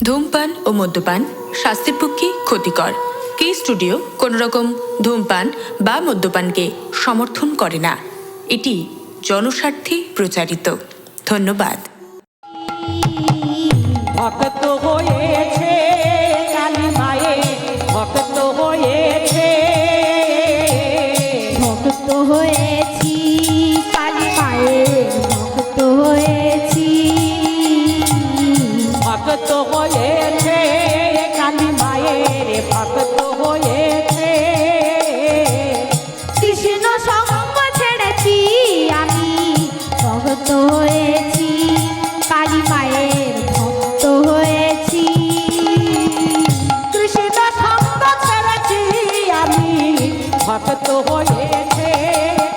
ধূমপান ও মদ্যপান স্বাস্থ্যের পক্ষে ক্ষতিকর। কে স্টুডিও কোনো রকম ধূমপান বা মদ্যপানকে সমর্থন করে না। এটি জনস্বার্থে প্রচারিত। ধন্যবাদ। ভক্ত হয়েছে কালী মায়ের, ভক্ত হয়েছে, ভক্ত হয়েছি কালী মায়ের, ভক্ত হয়েছি, ভক্ত হয়েছে কালী মায়ের, ভক্ত হয়েছে। কৃষ্ণ সঙ্গ ছেড়েছি আমি, ভক্ত হয়েছি কালী মায়ের, ভক্ত হয়েছি। কৃষ্ণ সঙ্গ ছেড়েছি আমি, ভক্ত হয়েছে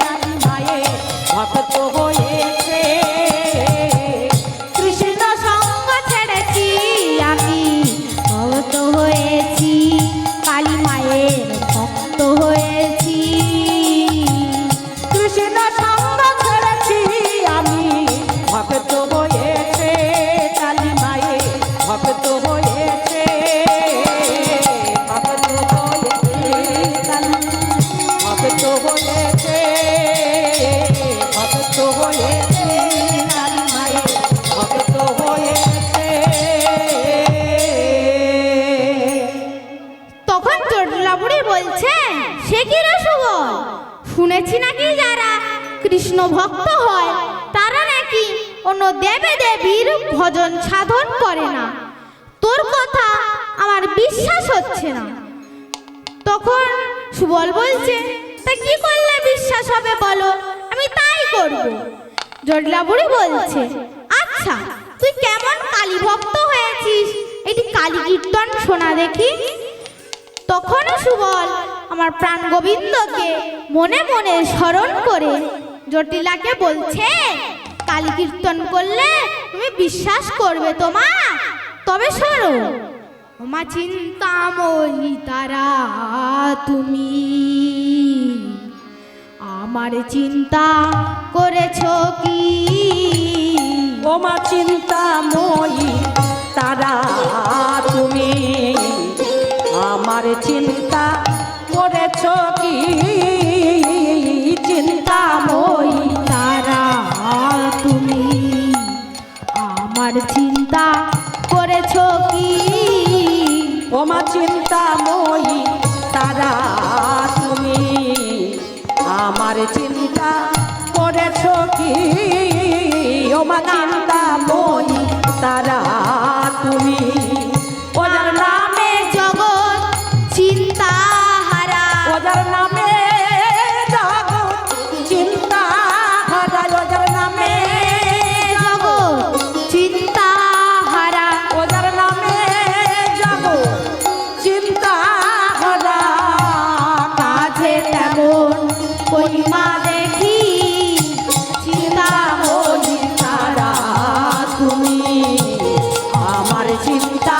কালী মায়ের, ভক্ত হয়েছে। কৃষ্ণ সঙ্গ ছেড়েছি আমি, ভক্ত হয়েছি কালী মায়ের, ভক্ত হয়েছি। কৃষ্ণ সঙ্গ ছেড়েছি আমি, ভক্ত হয়েছে কালী মায়ের, ভক্ত হয়েছে, ভক্ত হয়েছে, ভক্ত হয়েছে, ভক্ত হয়েছে কালী মায়ের, ভক্ত হয়েছে। তখন চটলা বুড়ি বলছে, সে কি রে সুবল, শুনেছি নাকি যারা কৃষ্ণ ভক্ত হয় তারা নাকি অন্য দেবে দেবীর ভজন সাধন করে না। তোর কথা আমার বিশ্বাস হচ্ছে না। তখন সুবল বলছে, তা কি করলে বিশ্বাস হবে বলো, আমি তাই করব। জটলা বুড়ি বলছে, আচ্ছা তুই কেমন কালী ভক্ত হয়েছিস, এটি কালী কীর্তন শোনা দেখি। তখন সুবল আমার প্রাণ গোবিন্দকে মনে মনে স্মরণ করে জটিলাকে বলছে, কালী কীর্তন করলে তুমি বিশ্বাস করবে তোমা। তবে শোনো, মা চিন্তাময়ী তারা তুমি, আমার চিন্তা করেছো কি? ওমা চিন্তাময়ী তারা তুমি, আমার চিন্তা করেছ কি? চিন্তাময়ী তারা তুমি, আমার চিন্তা করেছো কি? ওমা চিন্তাময়ী তারা তুমি, আমার চিন্তা করেছ কি? ওমা চিন্তাময়ী তারা তুমি, ওদের নামে জগৎ চিন্তা হারা, ওদের নামে জগৎ চিন্তা হারা, ওদের নামে জগৎ চিন্তা হারা, ওদের নামে জগৎ চিন্তা হারা। কাজে তেমন কইমা দেখি, চিন্তাময়ী তারা তুমি, আমার চিন্তা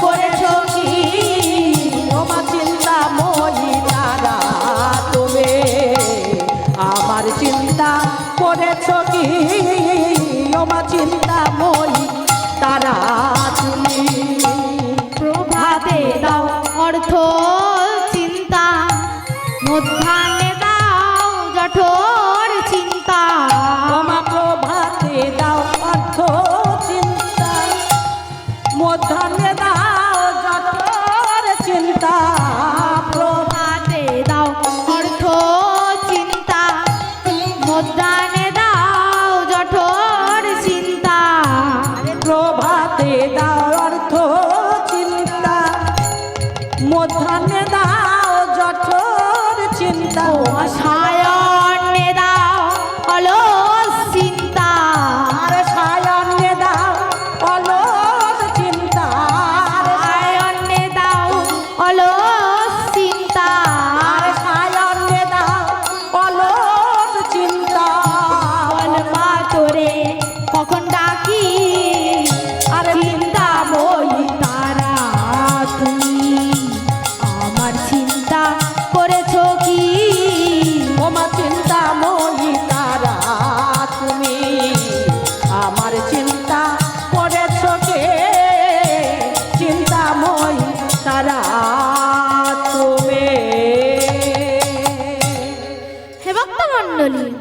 করেছ কি? ওমা চিন্তাময়ী তারা তুমি, আমার চিন্তা করেছ কি? ওমা চিন্তাময়ী তারা তুমি। প্রভাতে দাও অর্থ চিন্তা, মধ্যাহ্নে দাও জঠোর চিন্তা। ওমা প্রভাতে দাও অর্থ চিন্তা, মধ্যাহ্নে দাও জঠোর চিন্তা। প্রভাতে দাও অর্থ চিন্তা, মধ্যাহ্নে দাও জঠোর চিন্তা। প্রভাতে দাও অর্থ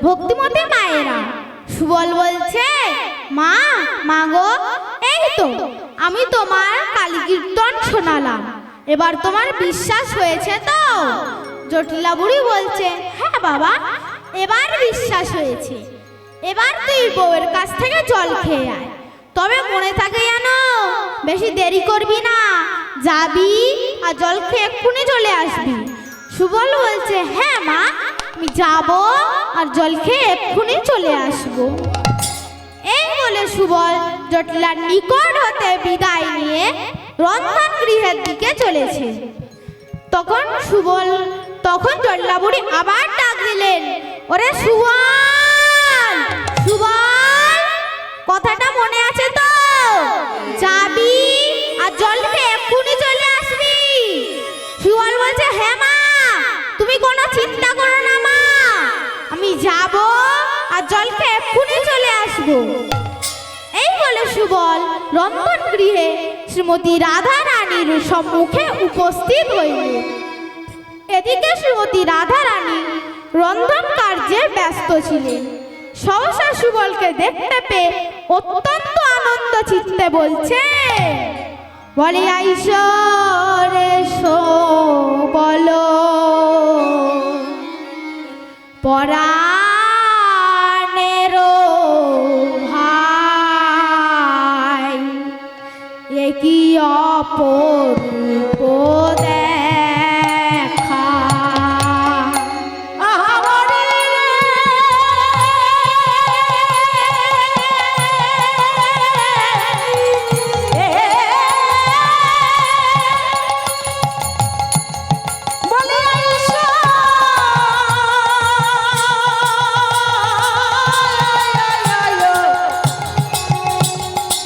ভক্তিমতী মায়েরা। সুবল বলছে, মা মা গো, এই তো আমি তোমার কালী কীর্তন শোনালাম, এবার তোমার বিশ্বাস হয়েছে তো? জটিলা বুড়ি বলছে, হ্যাঁ বাবা, এবার বিশ্বাস হয়েছে। এবার তুই বউয়ের কাছ থেকে জল খেয়ে আয়, তবে মনে থাকে জানো, বেশি দেরি করবি না, যাবি আর জল খেয়ে এক্ষুনি চলে আসবি। সুবল বলছে, হ্যাঁ মা, আমি যাব আর জল খেয়ে এক্ষুনি চলে আসবো। এই বলে সুবল জটিলার নিকট হতে বিদায় নিয়ে রন্ধন গৃহের দিকে চলেছে। তখন জটিলা বুড়ি আবার ডাক দিলেন, ওরে সুবল, সুবল, কথাটা মনে আছে তো? যাবি আর জল খেয়ে এক্ষুনি চলে আসবি। সুবল বলছে, হ্যাঁ মা, তুমি কোনো চিন্তা করো না মা, আমি যাব আর জল খেয়ে এক্ষুনি চলে আসবো। এই বলে সুবল রন্ধন গৃহে শ্রীমতী রাধা রানীর সম্মুখে উপস্থিত হইল। এদিকে শ্রীমতী রাধা রানী রন্ধন কার্যে ব্যস্ত ছিলেন। সহসা সুবলকে দেখতে পেয়ে অত্যন্ত আনন্দ চিত্তে বলছে, বলে আইসো রে সুবল, পরাণের ভাই, এ কি অপরূপ দেখা।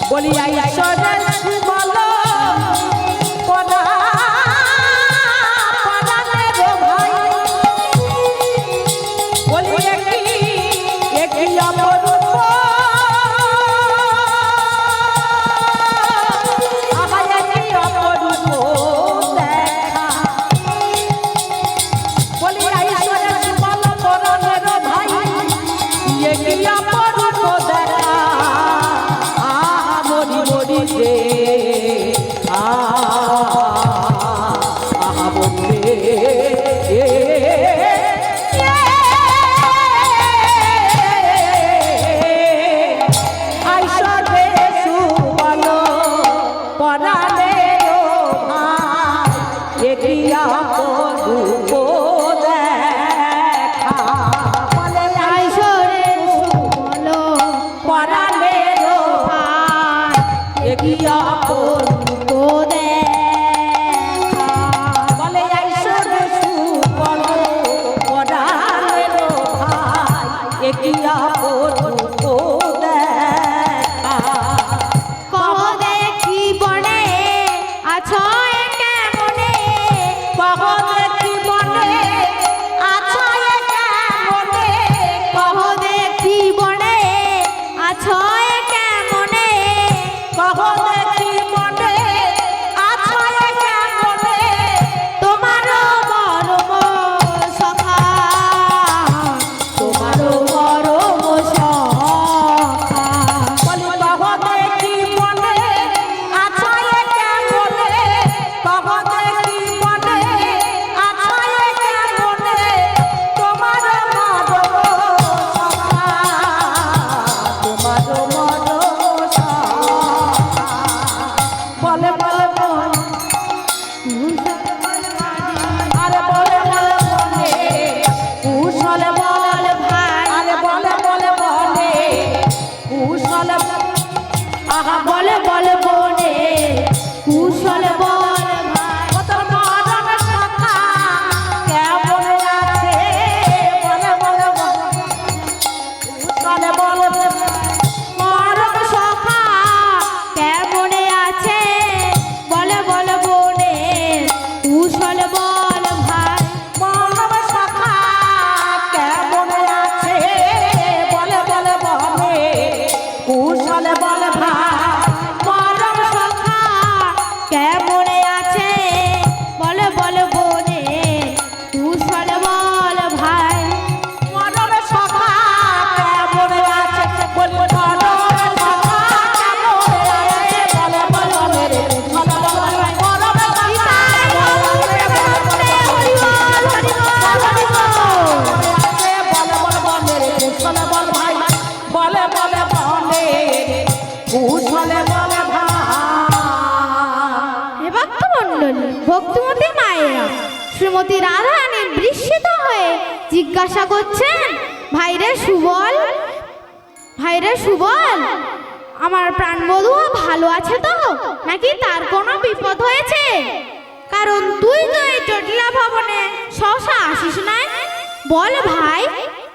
বলিয়া ঈশ্বরের সুবল, পরাণের ভাই, বলিয়া কি অপরূপ, আবার কি অপরূপ দেখা। বলিয়া ঈশ্বরের সুবল, পরাণের ভাই, কি অপরূপ দেখা। রে বন্ধে আইসরে সুবল, পরাণের ভাই, এ কি অপরূপ দেখা। বলে আইসরে সুবল, পরাণের ভাই, এ কি অপরূপ দেখা। বলে আইসরে সুবল, পরাণের ভাই, এ কি অপরূপ দেখা। কহ দেখি বনে আছো কেমনে, কহ দেখি বনে আছো কেমনে, কহ দেখি বনে আছো কেমনে, কহ দেখি বনে আছো কেমনে, তোমার মরম সখা, তোমার মরম সখা। বলি কহ দেখি বনে আছো কেমনে, কহ দেখি বনে আছো কেমনে, তোমার মরম সখা, তোমার মরম সখা। বলে বলে বলে, আরে বলে বলে বলে, কুশল বল ভাই, আরে বলে বলে বলে, কুশল, আহা বলে বলে বলে, কুশল বল ভাই। তোর মরণ কথা কেমন আছে, বলে বলে বলে, কুশল বল মরম সখা কেমনে আছে, বলে বলে বনে কুশল বল ভাই। মানব সখা কেমন আছে, বলে বলে বলে, কুশল বল ভাই। মরম সখা কেমনে আছে, বলে বলে বনে কুশল বল ভাই। মানব সখা বল ভাই বলে বলে বনে কুশলে বলে ভাই। হে ভক্তমণ্ডলী, ভক্তিমতী মায়েরা শ্রীমতী রাধারানী বিস্মিত হয়ে জিজ্ঞাসা করছেন, ভাইরে সুবল, ভাইরে সুবল, আমার প্রাণবধূ ভালো আছে তো, নাকি তার কোনো বিপদ হয়েছে? কারণ তুই তো এই জটিলা ভবনে সহসা আসিস নাই। বল ভাই,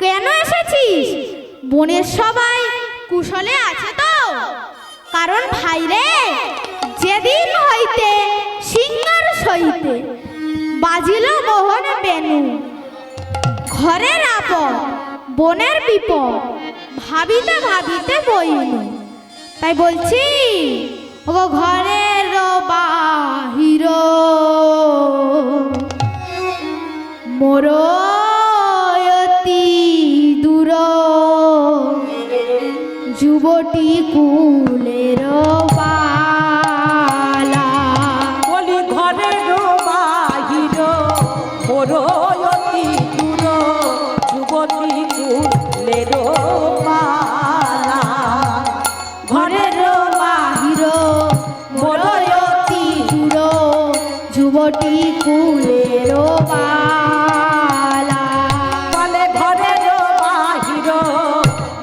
কেন এসেছিস? বনের সবাই কুশলে আছে তো? কারণ ভাইরে, যেদিন হইতে সিংহার সহিতে বাজিল মোহন বেনু, ঘরের আপদ বনের বিপদ ভাবিতে ভাবিতে বইনু। তাই বলছি, ও ঘরের বাহির মোর অতি দূর, যুবটি কুলের বালা। বলি ঘরের বাহির মোর অতি দূর, যুবতী কুলের বালা। ঘরের বাহির মোর অতি দূর, যুবটি কুলের বালা। বলে ঘরের বাহির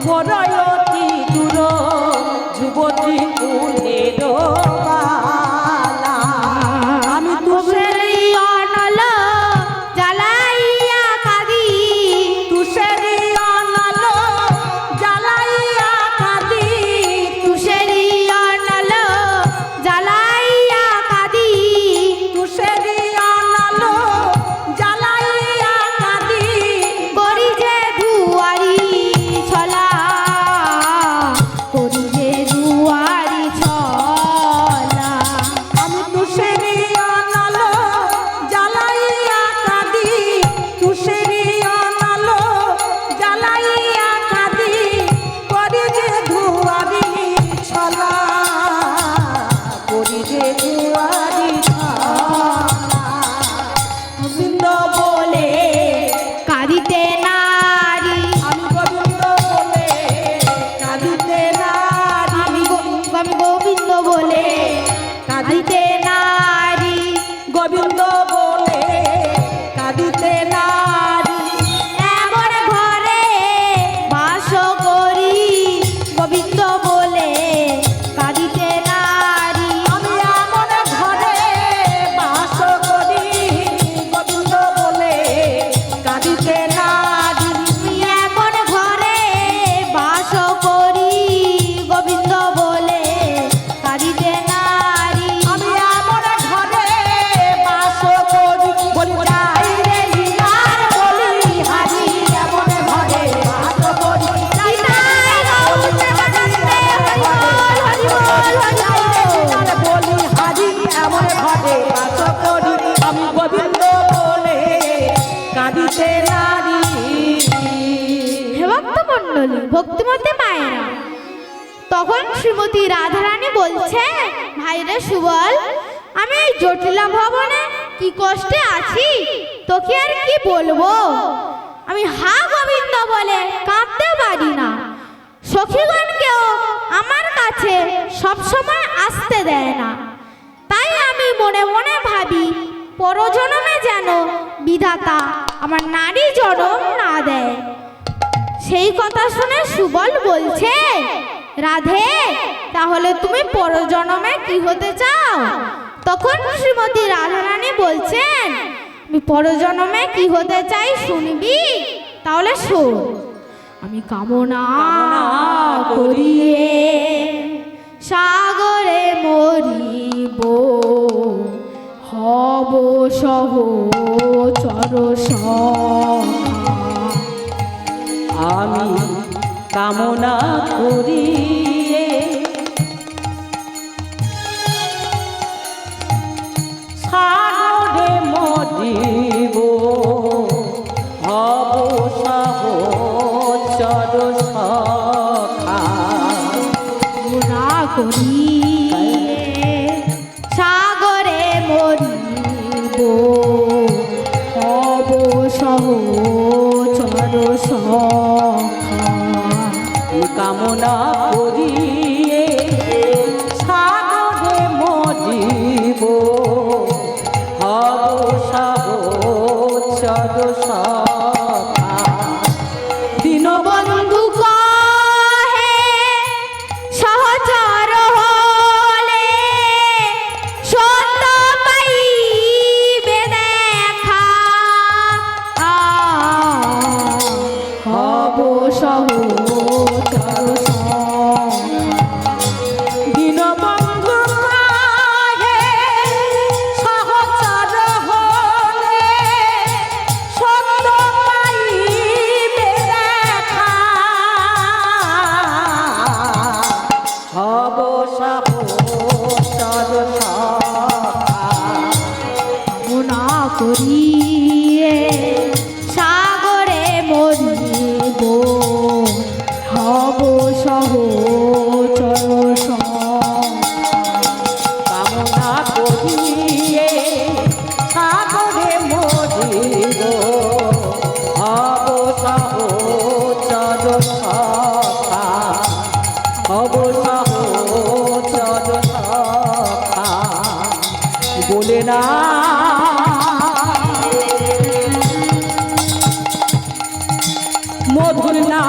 মোর অতি দূর, যুবতী কুলের বালা। আমি তুষের অনল জ্বালাইয়া কাঁদি, তুষেরি অনল জ্বালাইয়া কাঁদি, তুষেরি অনল জ্বালাইয়া কাঁদি, তুষেরি অনল জ্বালাইয়া কাঁদি। করি যে দুয়ারি ছলা, করি যে দুয়ারি ছলা। আমি তুষেরি অনল জ্বালাইয়া কাঁদি, তুষেরি অনল জ্বালাইয়া কাঁদি। করি যে দুয়ারি ছলা, করি যে দুয়ারি ছলা। গোবিন্দ বলে কাঁদিতে নারী, আমি গোবিন্দ বলে কাঁদিতে নারী, আমি গোবিন্দ বলে কাঁদিতে নারী। গোবিন্দ বলে কাঁদিতে নারী। এমন ঘরে বাস করি, গোবিন্দ বলে কাঁদিতে নারী। আমি এমন ঘরে বাস করি, গোবিন্দ বলে কাঁদিতে নারী। আমি এমন ঘরে বাস করি, গোবিন্দ বলে কাঁদিতে নারী। আমি এমন ঘরে বাস করি, বলি যাই রে লীলার বলি হারি। এমন ঘরে বাস করি, যাই রে লীলার বলি হারি। এমন ঘরে বাস করি, আমি গোবিন্দ বলে কাঁদিতে নারী। হে ভক্তমণ্ডলী, ভক্তিমতী মায়েরা, তখন শ্রীমতী রাধারানী বলছে, ভাইরে সুবল, আমি এই জটিলা ভবনে কি কষ্টে আছি তোকে আর কি বলবো। আমি হা গোবিন্দ বলে কাঁদতে পারি না। সখীগণকেও আমার কাছে সবসময় আসতে দেয় না। তাই আমি মনে মনে ভাবি, পরজন্মে যেন বিধাতা আমার নারী জন্ম না দেয়। সেই কথা শুনে সুবল বলছে, রাধে, তাহলে তুমি পরজন্মে কি হতে চাও? তখন শ্রীমতী রাধারানী বলছেন, আমি পরজন্মে কি হতে চাই শুনবি? তাহলে শোন। আমি কামনা করিয়ে সাগরে মরিব, হব সহচর সখা। আমি কামনা করি সাগরে মরিব, হব সহচর সখা। কামনা করিয়ে সাগরে মরিব, হব সহচর সখা। কামনা করিয়ে সাগরে মজিব হব সহচর সখা দীনবন্ধু কহে সহচর হলে সত্য পাইবে দেখা হব সহচর দীনবন্ধু কহে সহচর হলে সত্য পাইবে দেখা হব সহচর সখা গুণা করিয়ে সাগরে মরিব হব সহচর কামনা করিয়ে সাগরে মজিব হব সহচর সখা হব সহচর সখা বলে না মধুর না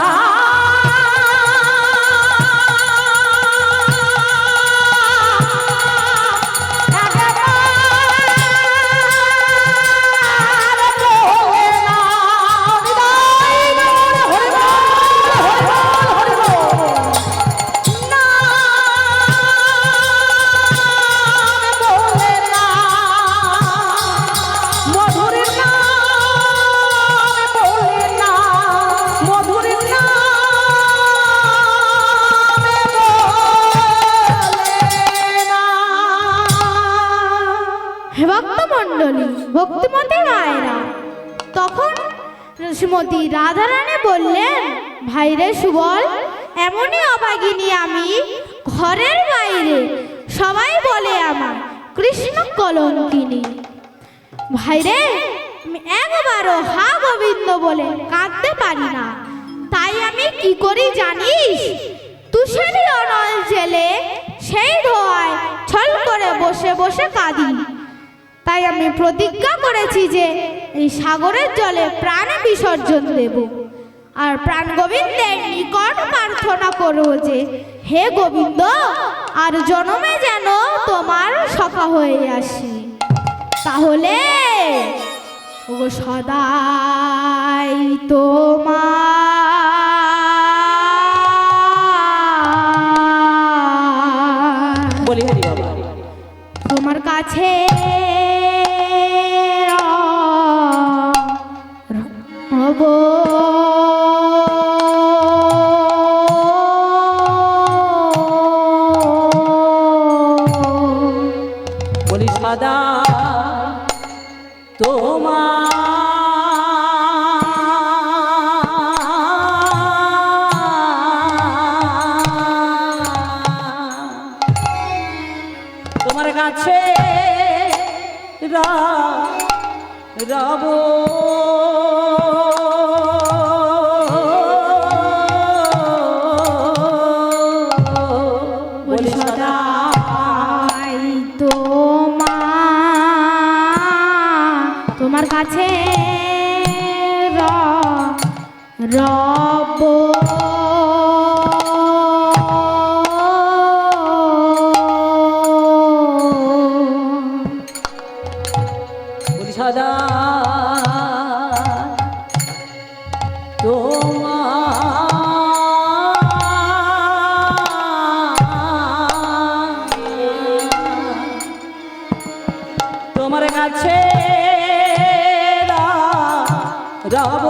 হে ভক্তমণ্ডলী ভক্তিমতী মায়েরা তখন শ্রীমতী রাধারানী বললেন ভাইরে সুবল এমনই অভাগিনী আমি ঘরের বাইরে সবাই বলে আমার কৃষ্ণ কলঙ্কিনী ভাইরে আমি একবারও হা গোবিন্দ বলে কাঁদতে পারি না তাই আমি কি করি জানিস তুষারি অনল জেলে সেই ধোয়ায় ছল করে বসে বসে কাঁদি তাই আমি প্রতিজ্ঞা করেছি যে এই সাগরের জলে প্রাণ বিসর্জন দেব আর প্রাণ গোবিন্দের নিকট প্রার্থনা করব যে হে গোবিন্দ আর জনমে যেন তোমার সখা হয়ে আসি তাহলে ও সদাই তোমার বলি হরি বাবা তোমার কাছে হব বলি সদা তোমার কাছে রব বলি সদাই তোমার কাছে রব বলি সদা তোমার কাছে রব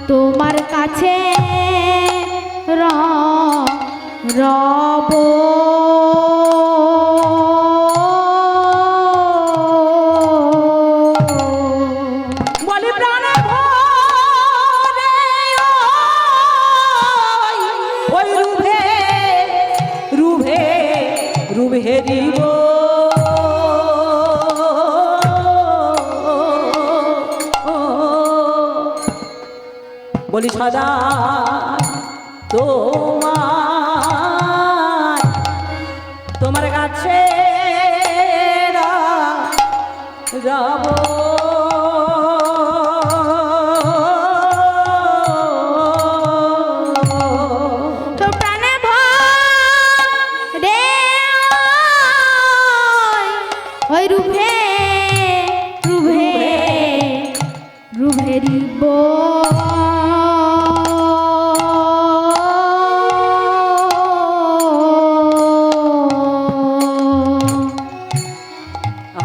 তোমার কাছে রব বলি প্রাণে ভরে ওই রুভে রুভে রুভে রিব বলি সদা তোমার কাছে রব তো প্রাণে ভরে ওই রূপে রূপে রূপেরিব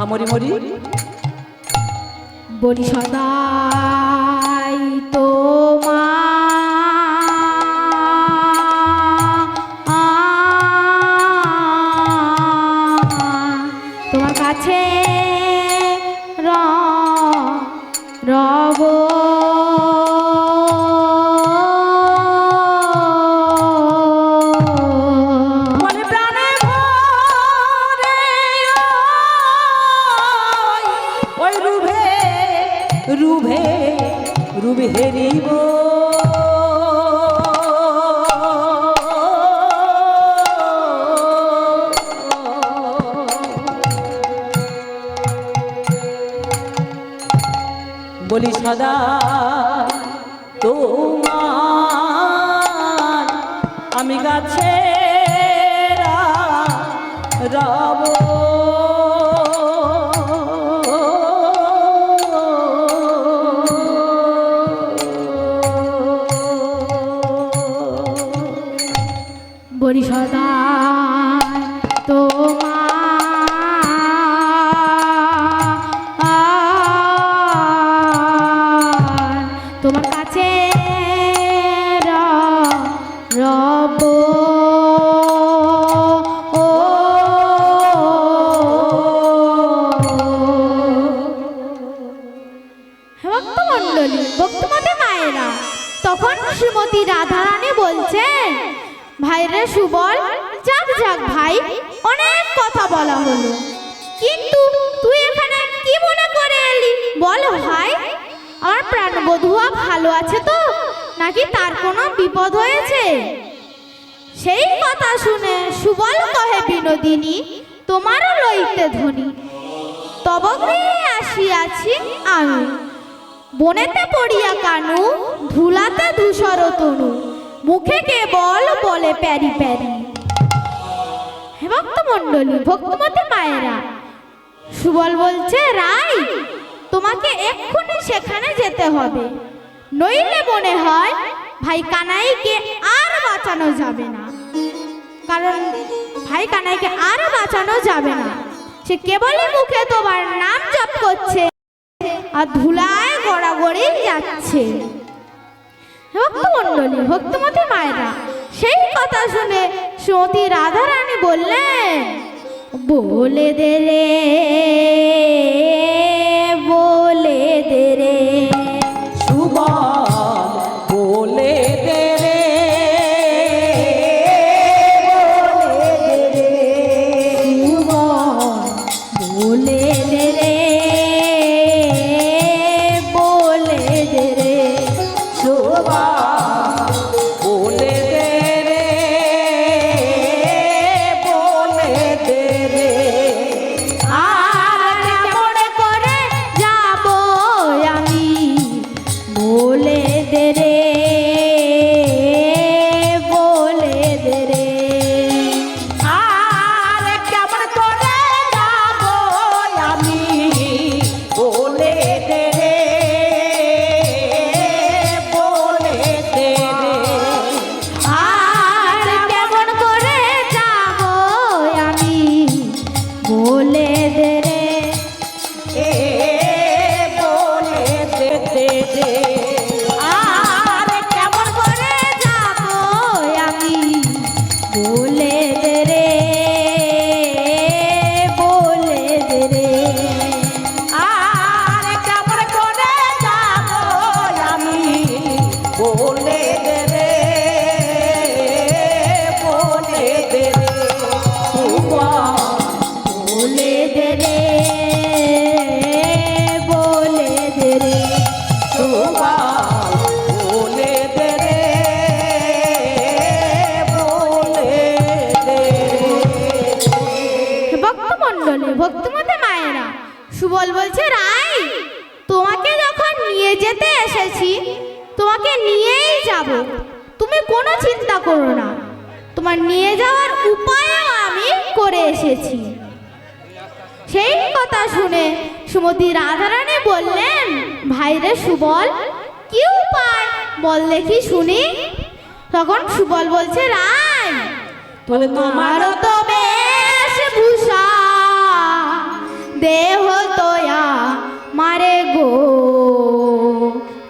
মরি মরি বলি সদাই তোমার কাছে রব বলি প্রাণে ভরে ওই রুভে রুভে রুভে হেরিব বলি সদা তোমার আমি গাছে রব বলি সদা তোমার কাছে রব ভক্তমণ্ডলী ভক্তমতী মায়েরা তখন শ্রীমতী রাধারানী বলছেন ভাইরে সুবল যাক যাক ভাই অনেক কথা বলা হলো কিন্তু তুই এখানে কি মনে করে এলি বল ভাই আমার প্রাণবধূয়া ভালো আছে তো নাকি তার কোনো বিপদ হয়েছে সেই কথা শুনে সুবল কহে বিনোদিনী তোমারও লইতে ধ্বনি তব গৃহে আসিয়াছি আমি বনেতে পড়িয়া কানু ধুলাতে ধূসর তনু মুখে কেবল বলে প্যারি প্যারি হে ভক্তমণ্ডলী ভক্তমতী মায়েরা সুবল বলছে রাই তোমাকে এক্ষুনি সেখানে যেতে হবে নইলে মনে হয় ভাই কানাইকে আর বাঁচানো যাবে না কারণ ভাই কানাইকে আর বাঁচানো যাবে না সে কেবলই মুখে তোমার নাম জপ করছে আর ধুলায় গড়াগড়ি যাচ্ছে ভক্তমণ্ডলী ভক্তমতী মায়েরা সেই কথা শুনে শ্রীমতী রাধারানী বললেন বলে দে রে সুবল বলে দে রে বলে দে রে বলে দে রে সুবল বলে দে রে বলে দে রে আর কেমন করে যাব সুবল বলছে রাই, তোমাকে যখন নিয়ে যেতে এসেছি তোমাকে নিয়েই যাব, তুমি কোনো চিন্তা করো না, তোমার নিয়ে যাওয়ার উপায়ও আমি করে এসেছি। সেই কথা শুনে সুমতি রাধারানী বললেন, ভাইরে সুবল, কি উপায় বল দেখি শুনি। তখন সুবল বলছে রাই, তোমারও তো বেশ ভূষা, দেহ তোয়া মারে গো,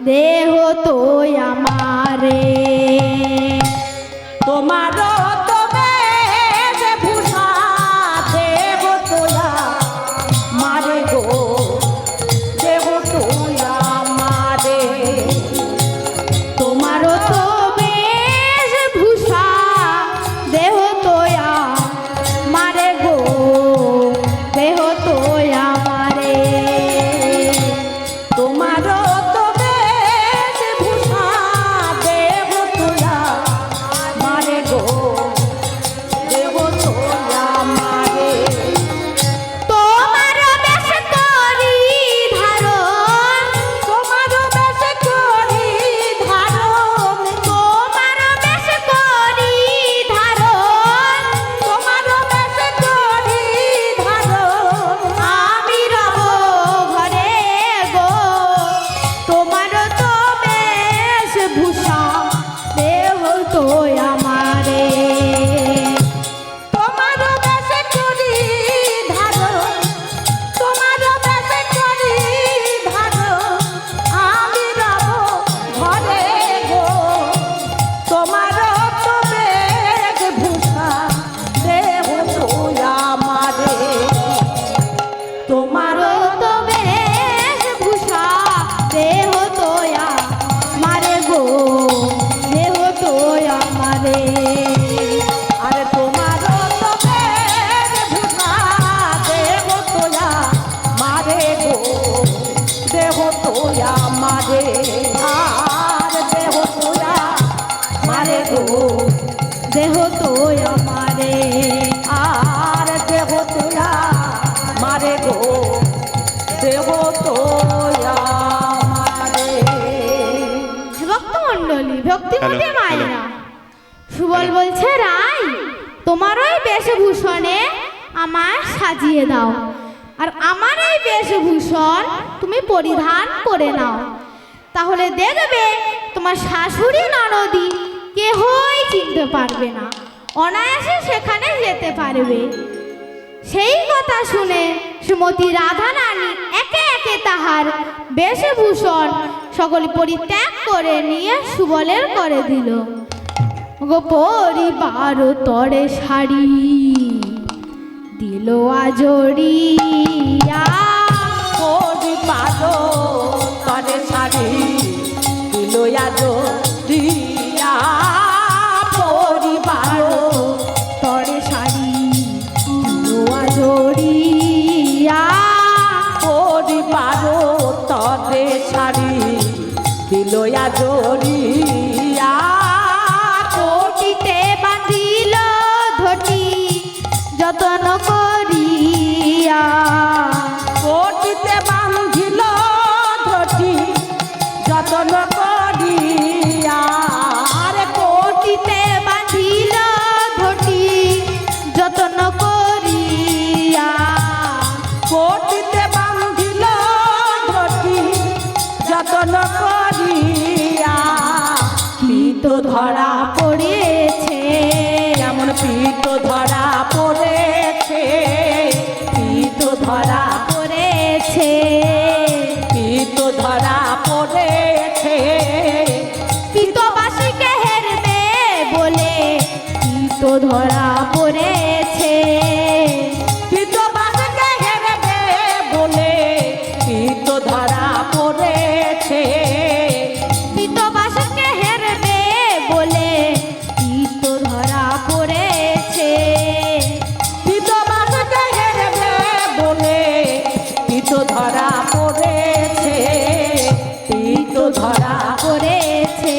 দেহ তোয়া মারে। তোমারও তো বেশ ভূষা, দেহ তোয়া মারে গো, দেহ তোয়া মারে। তোমারও তো বেশ ভূষা, দেহ তোয়া মারে গো, দেহ তোয়া মারে। তোমারও তো বেশ ভূষা, দেহ তোয়া মারে গো, দেহ তোয়া মারে। তোমারও বেশ করি ধারণ, তোমারও বেশ করি ধারণ, তোমারও বেশ করি ধারণ, তোমারও বেশ করি ধারণ। আমি রব ঘরে গো, তোমারও তো বেশ ভূষা, দেহ তো আমারে। তোমারও বেশ করি ধারণ, তোমারও বেশ করি ধারণ। আমি রব ঘরে গো, তোমারও তো বেশ ভূষা, দেহ তো আমারে। তোমারও তো বেশ ভূষা, দেহ তো আমারে গো, দেহ তো আমারে। আরে তোমারও তো বেশ ভূষা, দেহ তোয়া মারে গো, দেহ তোয়া মারে। আর দেহ তোয়া মারে গো, দেহ তো আমারে। আর দেহ তোয়া মারে গো, দেহ তোয়া মারে। ভক্তমণ্ডলী, ভক্তিমতী হ্যালো, মায়েরা, হ্যালো। সুবল বলছে রাই, তোমার ওই বেশভূষণে আমার সাজিয়ে দাও, আর আমার এই বেশভূষণ তুমি পরিধান করে নাও, তাহলে দেখবে তোমার শাশুড়ি ননদি কেহই চিনতে পারবে না, অনায়াসে সেখানে যেতে পারবে। সেই কথা শুনে সুমতি রাধারানী একে একে তাহার বেশভূষণ সকল পরিত্যাগ করে নিয়ে সুবলের করে দিল। গো পরিবার তরে শাড়ি দিল আজড়িয়া, পরিবারও তরে শাড়ি দিল আজড়িয়া। পরিবারও তরে শাড়ি দিল আজড়িয়া, পরিবারও তরে শাড়ি দিল আজড়িয়া। কোটিতে বাঁধিল ধটি যতন করিয়া, কোটিতে বান্ধিল ধটি যতন করিয়া। আরে কোটিতে বাঁধিল ধটি যতন করিয়া, কোটিতে বান্ধিল ধটি যতন করিয়া। পিত ধরা পড়েছে কেমন পিত ধরা পড়েছে, পিত ধরা পড়েছে, পিত ধরা পড়েছে। পিতবাসীকে হেরবে বলে পিত ধরা পড়েছে, পিতবাসীকে হেরবে বলে পিত ধরা পড়েছে। পিতবাসীকে হেরবে বলে পিত ধরা পড়েছে, পিতবাসীকে হেরবে বলে পিত ধরা পড়েছে। পিত ধরা পড়েছে।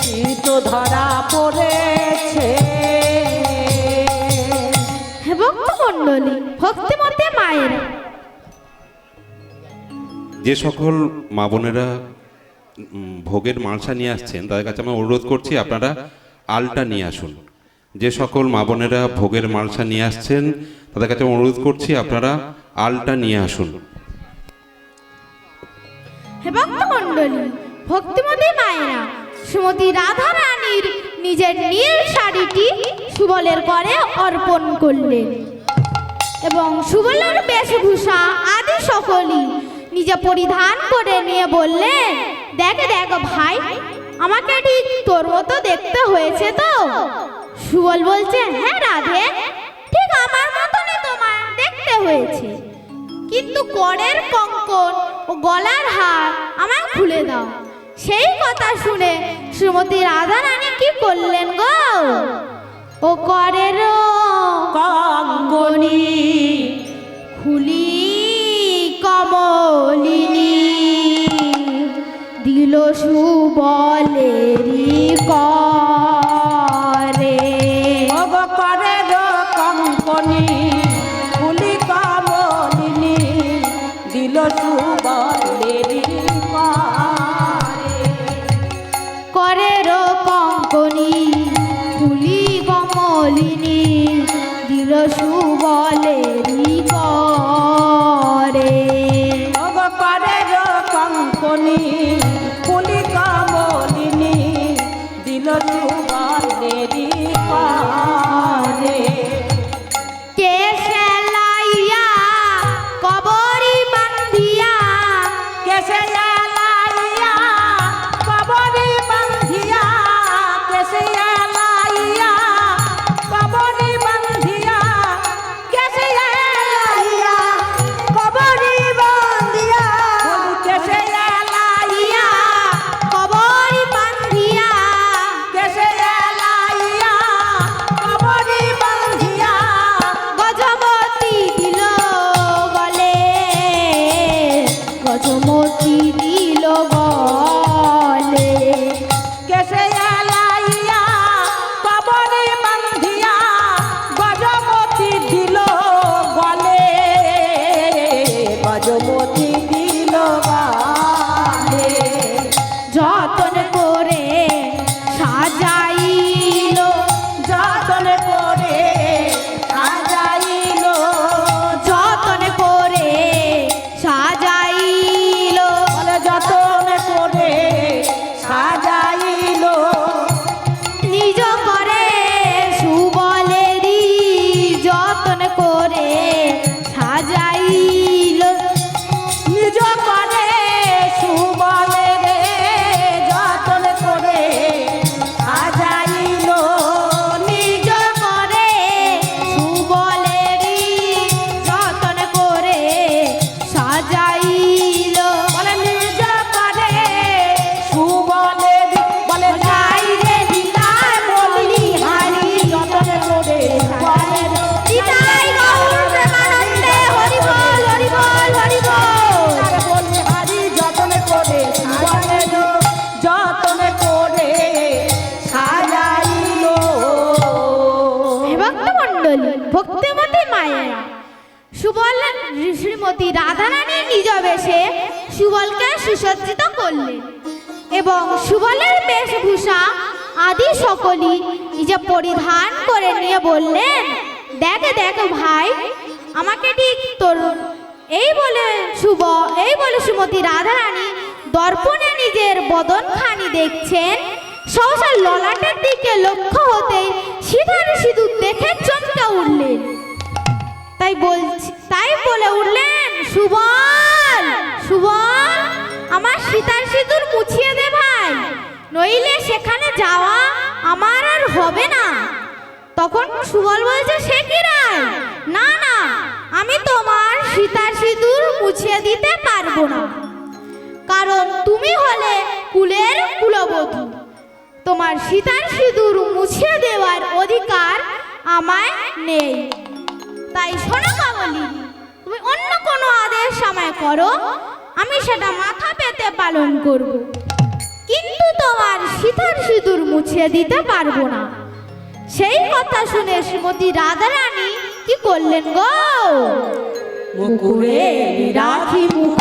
পিত ধরা পড়েছে। হে ভক্তমণ্ডলী, ভক্তিমতী মায়ের, যে সকল মা বোনেরা ভোগের মালসা নিয়ে আসছেন তাদের কাছে আমি অনুরোধ করছি আপনারা আলটা নিয়ে আসুন। যে সকল মা বোনেরা ভোগের মালসা নিয়ে আসছেন তাদের কাছে আমি অনুরোধ করছি আপনারা আলটা নিয়ে আসুন। হে ভক্তমণ্ডলী, ভক্তিমতী মায়েরা, শ্রীমতী রাধা রানীর নিজের নীল শাড়িটি সুবলের করে অর্পণ করলেন এবং সুবলের বেশভূষা আদি সকলই নিজে পরিধান করে নিয়ে বললেন, দেখ দেখ ভাই, আমাকে ঠিক তোর মতো দেখতে হয়েছে তো? সুবল বলছে, হ্যাঁ রাধে, ঠিক আমার মতনই তোমার দেখতে হয়েছে, কিন্তু করের কঙ্কন ও গলার হার আমায় খুলে দাও। সেই কথা শুনে শ্রীমতী রাধা রানী কি করলেন গো? ও করের কঙ্কনি খুলি কমলিনী দিল সুবলেরি করে। ওগো করে কঙ্কনি ফুলি কমলিনী দিল সুবলেরি করের কঙ্কনি ফুলি কমলিনী দিল সুবলেরি করে। ওগো করে কঙ্কনি ফুলি কমলিনী দিল সুবলেরি করে। কে সেলাইয়া কবরি বান্ধিয়া, কেসে লাইয়া কবরি বান্ধিয়া, কেসে লাইয়া কবরি বান্ধিয়া, কেসে লাইয়া কবরি বান্ধিয়া, কেসে লাইয়া কবরি বান্ধিয়া, কেসে লাইয়া কবরি বান্ধিয়া, গজমতি দিল গলে, গজমতি দিল গলে। কেসে লাইয়া কবরি বান্ধিয়া, গজমতি দিল গলে, গজমতি দিল গলে। যতন করে সাজাইল, যতন করে সাজাইল, যতন করে সাজাইল, বলে যতন করে সাজাইল, নিজ করে সুবলেরি যতন করে সাজাইল, নিজ করে সুবলে রে যতন করে সাজাইল, নিজ করে সুবলেরি যতন করে সাজাইল। বলে নিজ করে সুবলে বলে যাই রে দিদার বলি হারি যতন করে সুবলে নিতাই গৌর প্রেমানন্দে হরি বল হরি বল হরি বল। বলি হারি যতন করে সুবলে যতন করে সাজাইল। হে ভক্তমণ্ডলী, ভক্তিমতী মায়েরা, সুবল শ্রীমতী রাধারানী নিজ বেশে সুবলকে সুসজ্জিত করলেন এবং সুবলের বেশভূষা আদি সকলই নিজে পরিধান করে নিয়ে বললেন, দেখ দেখ ভাই, আমাকে ঠিক তোর। এই বলে শ্রীমতী রাধারানী দর্পণে নিজের বদনখানি দেখছেন। সহসা ললাটের দিকে লক্ষ্য হতেই সিঁদুর সিঁদুর দেখে চমকে উঠলেন। তাই বলে উঠলেন, সুবল সুবল, আমার সীতার সিঁদুর মুছিয়ে দে ভাই, নইলে সেখানে যাওয়া আমার আর হবে না। তখন সুবল বলছে, সে কি রায়, না না, আমি তোমার সীতার সিঁদুর মুছিয়ে দিতে পারবো না, কারণ তুমি হলে কুলের কুলবধূ। তোমার সীতার সিঁদুর মুছিয়ে দেওয়ার অধিকার আমায় নেই। তাই শোনো কাবলি, তুমি অন্য কোনো আদেশ আমায় করো, আমি সেটা মাথা পেতে পালন করব, কিন্তু তোমার সীতার সিঁদুর মুছিয়ে দিতে পারবো না। সেই কথা শুনে শ্রীমতী রাধারানী কি করলেন গো? মুকুরে রাখি মুখ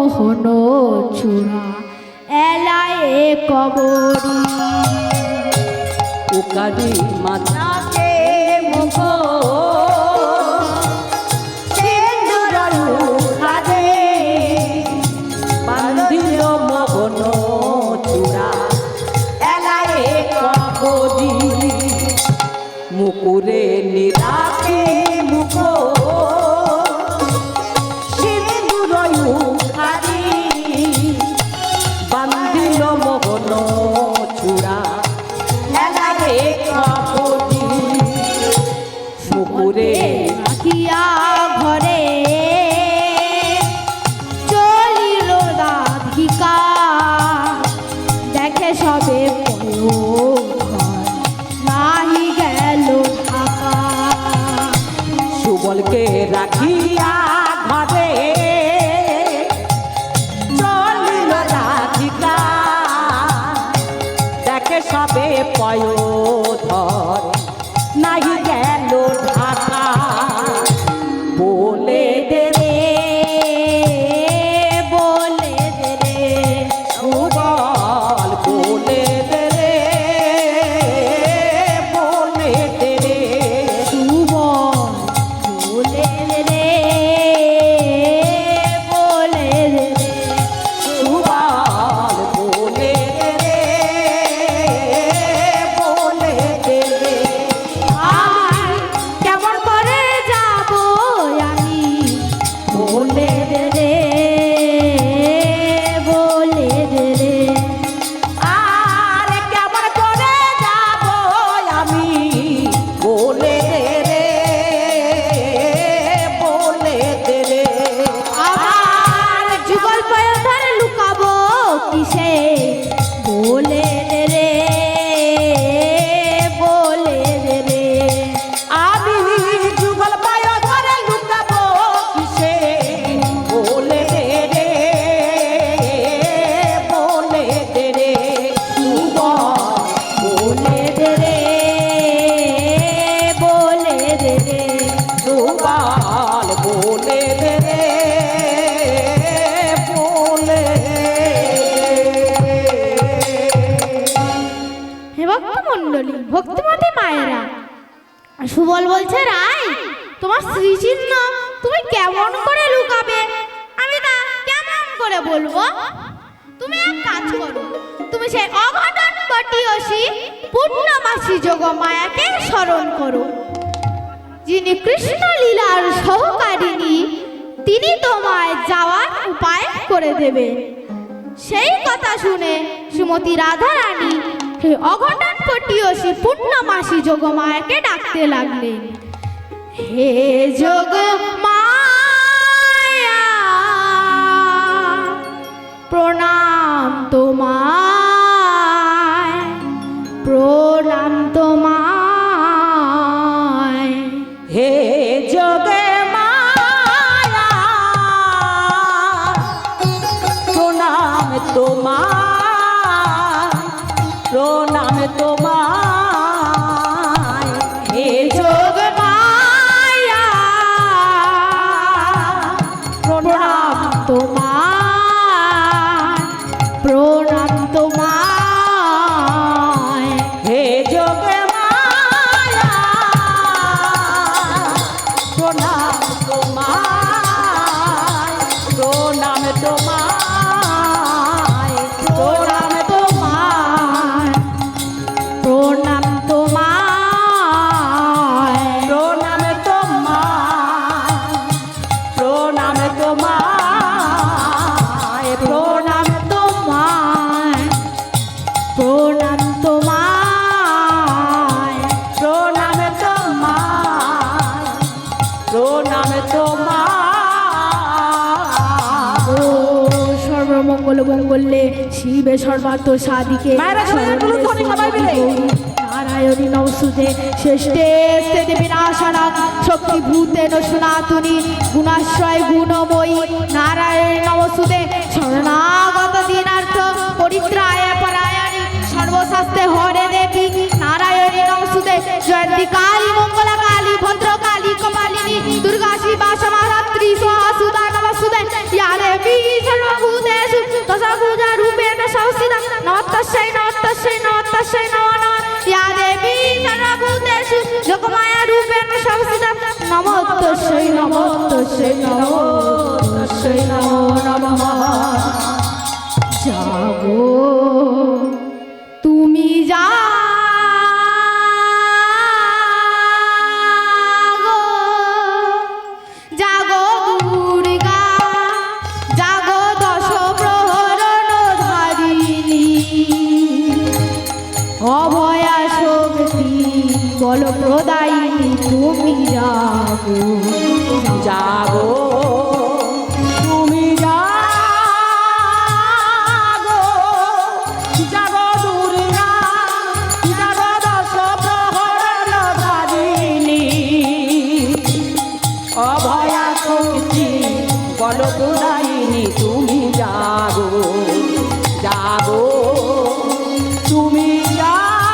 মোহন চূড়া এলায়ে কবরী। উকারি মাতাকে মুখ সিন্দুর মুখারে বান্ধিল মোহন চূড়া এলায়ে কবরী। মুকুরে নিরাকে মুখ সিন্দুর মুখারে বান্ধিল মোহন চূড়া এলায়ে কবরী। মুকুরে রাখিয়া ঘরে চলিল রাধিকা, দেখে সবে পয়োঘর নাহি গেল ঢাকা। সুবলকে রাখিয়া ঘরে চলিল রাধিকা, দেখে সবে পয়োধর নাহি গেল ঢাকা। বলে দে রে, বলে দে রে, সুবল বলে দে রে, বলে দে রে, সুবল বলে দে রে, বলে দে রে। সুবল বলে দে রে, বলে দে রে। আর কেমন করে যাব আমি, বলে দে রে, বলে দে রে। আর কেমন করে যাব আমি, বলে দে রে, বলে দে রে। আর যুগল পয়ধর লুকাবো কিসে, বলে দে রে, বলে দে রে। আমি যুগল পায় ধরে লুকাবো কিসে, বলে দে রে, বলে দে রে। সুবল বলে দে রে, বলে দে রে। সুবল বলে দে রে, বলে হে ভক্তমণ্ডলী, ভক্তিমতী মায়েরা, সুবল বলছে রাই তোমার শ্রীচিহ্ন তুমি কেমন করে লুকাবে, আমি তা কেমন করে বলবো। তুমি এক কাজ করো, তুমি সেই অঘটন পটিয়সী পূর্ণমাসী যোগমায়াকে স্মরণ করো, যিনি কৃষ্ণ লীলার সহকারিণী, তিনি তোমায় যাওয়ার উপায় করে দেবে। সেই কথা শুনে শ্রীমতী রাধারানী সেই অঘটন পটিয়সী পূর্ণমাসী যোগমায়াকে ডাকতে লাগলেন। হে যোগমায়া, প্রণাম তোমায়, প্রণাম তোমায়। হে যোগে মায়া, প্রণাম তোমায়, প্রণাম তোমায়। হে যোগমায়া, প্রণাম তোমায়, প্রণাম তোমায়। হে যোগে মায়া, প্রণাম তোমায়, প্রণাম তোমায়, প্রণাম তোমায়, প্রণাম তোমায়, প্রণাম তোমায়, প্রণাম তোমায়, প্রণাম তোমায়, প্রণাম তোমায়, প্রণাম তোমায়, প্রণাম তোমায়। ও সর্বমঙ্গল মঙ্গলে শিবে সর্বার্থ সাধিকে মায়েরা সবাই বলুন, ধনী সবাই মিলে। নারায়ণী নমস্তুতে শেষ্টে স্থিতি বিনাশনা শক্তি ভূতেন সনাতনী গুণাশ্রয় গুণময়ী নারায়ণী নমস্তুতে শরণাগত দীনার্থ পরিত্রায় পরায়ণী সর্বশাস্ত্রে হরে দেবী নারায়ণী নমস্তুতে জয়ন্তী কালী মঙ্গলা কালী ভদ্রকালী কপালিনী দুর্গা শিবা সমাধাত্রী সোহা সুদা নমস্তুতে ইয়া দেবী সর্ব তস্যৈ নমো নমঃ ইয়া দেবী সর্বভূতেষু যোগমায়া রূপেণ সংস্থিতা নমো তস্যৈ নমো তস্যৈ নমো তস্যৈ নমো নমঃ জাগো তুমি জাগো জাগো দুর্গা জাগো দশ প্রহরণ ধারিণী অভয়া শক্তি বল প্রদায়িনী তুমি জাগো জাগো তুমি জাগো জাগো দুর্গা জাগো দশ প্রহরণ ধারিণী অভয়া শক্তি বল প্রদায়িনী তুমি জাগো জাগো তুমি জাগো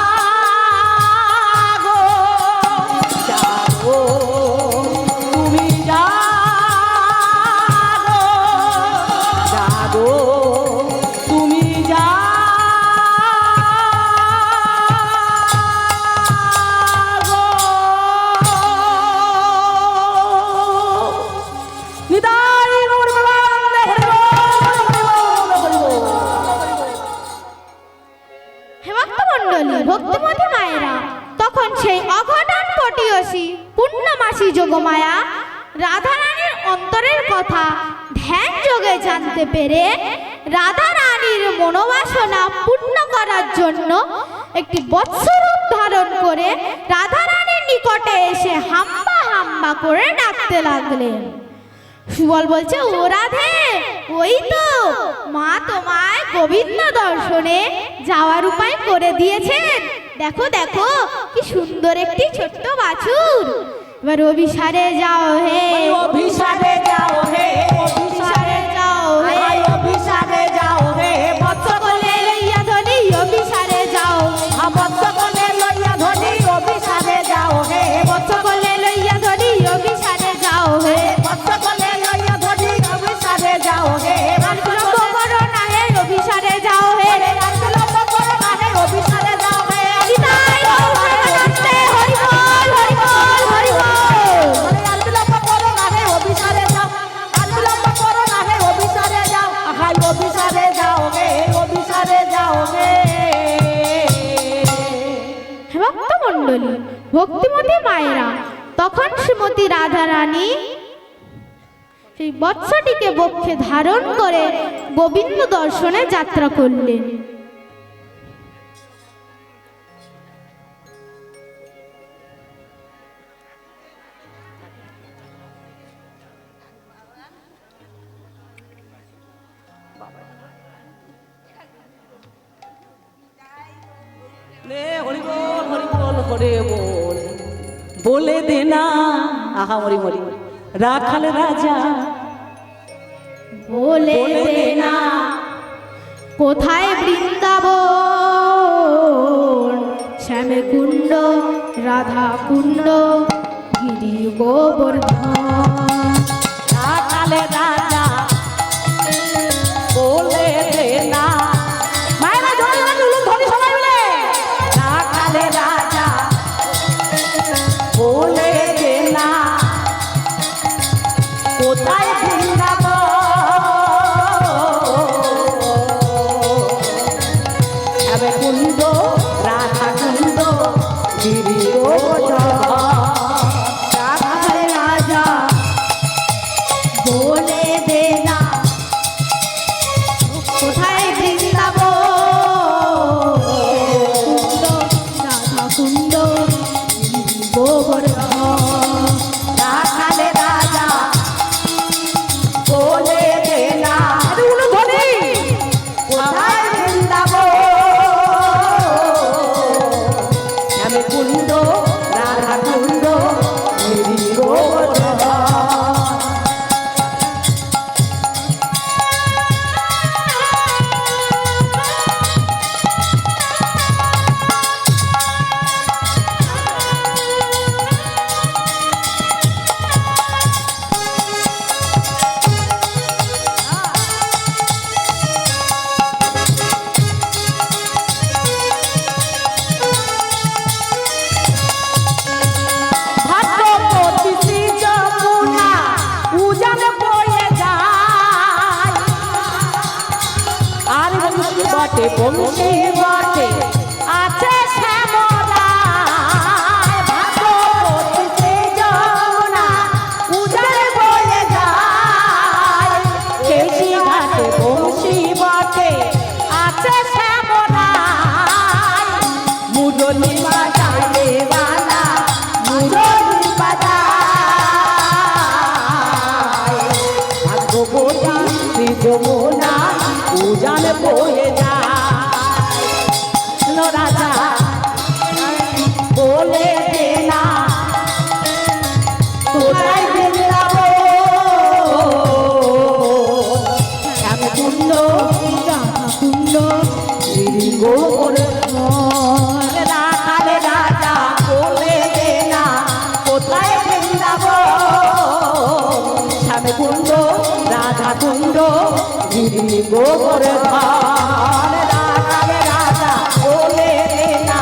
জাগো তুমি জাগো জাগো তুমি জাগো নিতাই গৌর প্রেমানন্দে হরি বল, হরি বল, হরি বল। হে ভক্তমণ্ডলী ভক্তিমতী মায়েরা, তখন সেই অঘটন পটিয়সী পূর্ণমাসী যোগমায়া রাধারানীর অন্তরের কথা ধ্যান যোগে জানতে পেরে রাধারানীর মনোবাসনা পূর্ণ করার জন্য একটি বৎসরূপ ধারণ করে রাধারানীর নিকটে এসে হাম্বা হাম্বা করে ডাকতে লাগলেন। সুবল বলছে, ও রাধে, ওই তো মা তোমায় গোবিন্দ দর্শনে যাওয়ার উপায় করে দিয়েছেন। দেখো দেখো কি সুন্দর একটি ছোট্ট বাছুর। এবার অভিসারে যাও হে, অভিসারে যাও হে, অভিসারে যাও হে, অভিসারে যাও হে, বৎস সকলে লইয়া ধরি অভিসারে যাও, বৎস কোলে লইয়া ধরি অভিসারে যাও হে, সকলে লইয়া ধরি অভিসারে যাও হে। বৎস কোলে লইয়া ধরি অভিসারে যাও হে, বিলম্ব করো না হে, অভিসারে যাও হে। বিলম্ব করো না হে, অভিসারে যাও হে। নিতাই গৌর প্রেমানন্দে হরি বল, হরি বল, হরি বল। আর বিলম্ব করো না হে, অভিসারে যাও, আর বিলম্ব করো না হে, অভিসারে যাও, হাই অভিসারে যাও হে, অভিসারে যাও হে। হে ভক্তমণ্ডলী ভক্তিমতী মায়েরা, তখন শ্রীমতী রাধারানী সেই বৎসটিকে বক্ষে ধারণ করে গোবিন্দ দর্শনে যাত্রা করলেন। নে হরি বল, হরি বল, হরি বল, বলে দে না, আহা মরি মরি, রাখাল রাজা বলে দে না কোথায় বৃন্দাবন, শ্যামে কুণ্ড রাধা কুণ্ড গিরি গোবর্ধন। রাখাল রাজা বলে দে না, মায়েরা জোরে জোরে তুলুন, ধরি সবাই মিলে। রাখাল রাজা বলে দে না, কোথায় বৃন্দাবন, শ্যামে কুণ্ড রাধা কুণ্ড গিরি গোবর্ধন। রাখাল রাজা বলে বংশী বটে আছে শ্যামলায় ভাগ্যবতী সে যমুনা উজাড় বয়ে যায় কেশি ঘাটে বংশী বটে আছে শ্যামলায় মুরলী বাজায় দেওয়ানা মুরলী বাজায় ভাগ্যবতী সে যমুনা উজান বয়ে যায় রাজা বলে দে না কোথায় বেরাব কুণ্ড কুণ্ড গোবর রাখালে রাজা বলে দে না কোথায় বেরাব শ্যামে কুণ্ড রাধা কুণ্ড গোবর ধান রাখালে রাজা বলে দে না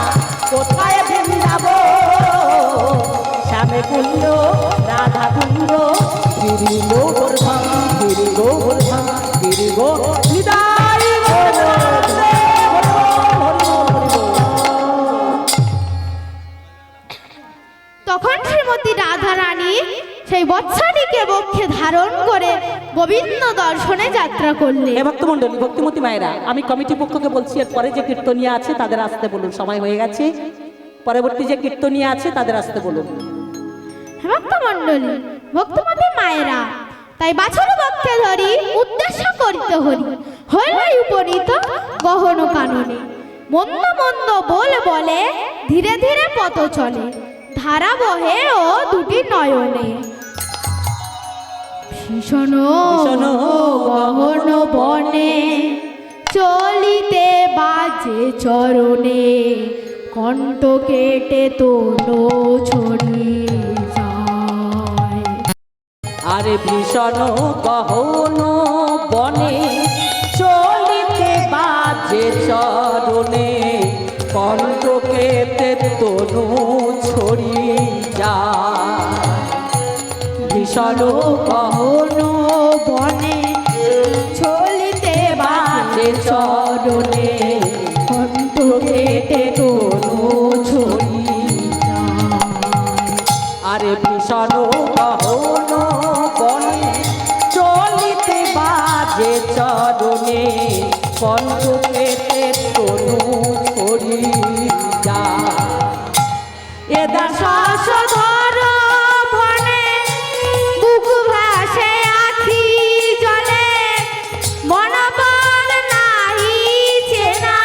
কোথায় বৃন্দাব শ্যামে কুণ্ড রাধা কুণ্ড গিরি গোবর ধান গিরি গোবর ধান গিরি গো নিতাই তখন শ্রীমতী রাধা রানী সেই বৎসাটিকে বক্ষে ধারণ করে গোবিন্দ দর্শনে যাত্রা করলেন। হে ভক্তমণ্ডলী ভক্তিমতী মায়েরা আমি কমিটি পক্ষকে বলছি এর পরে যে কীর্তনিয়া আছে তাদের আসতে বলুন সময় হয়ে গেছে পরবর্তী যে কীর্তনিয়া আছে তাদের আসতে বলুন। হে ভক্তমণ্ডলী ভক্তিমতী মায়েরা তাই বাছুর বক্ষে ধরি উদ্দেশ্য করিতে হরি হইল উপনীত গহন কাননে মন্দ মন্দ বলে বলে ধীরে ধীরে পথ চলে ধারা বহে ও দুটি নয়নে ভীষণ গহন বনে চলিতে বাজে চরণে কণ্ঠ কেটে তোলো ছড়ি যায়। আরে ভীষণ গহন বনে চলিতে বাজে চরণে কণ্ঠ কেটে তনু ছড়ি যায় ভীষণ গহন বনে চলিতে বাজে চরণে কণ্ঠ কেটে তোলো ছড়ি যায়। আরে ভীষণ গহন বনে চলিতে বাজে চরণে কণ্ঠ কেটে তনু ছড়ি যায়। এদা শ্বাস ধর বনে বুক ভাসে আখি জলে বনবন নাহি চেনা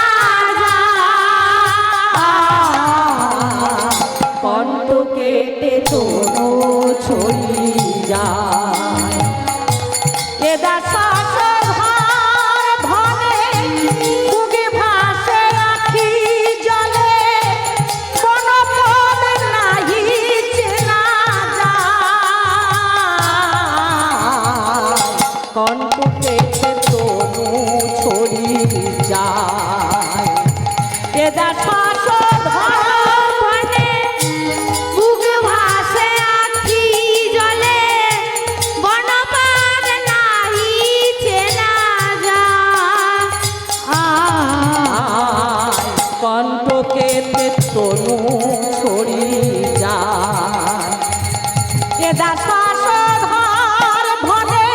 কণ্ঠ কেটে তনু ছড়ি যায়। এদা শ্বাস ধর বনে বুক ভাসে আখি জলে বনবন নাহি চেনা যায়। কণ্ঠ কেটে তনু ছড়ি যায়। এদা শ্বাস ধর বনে বুক ভাসে আখি জলে বনবন নাহি চেনা যায়। কণ্ঠ কেটে তনু ছড়ি যায়। এদা শ্বাস ধর বনে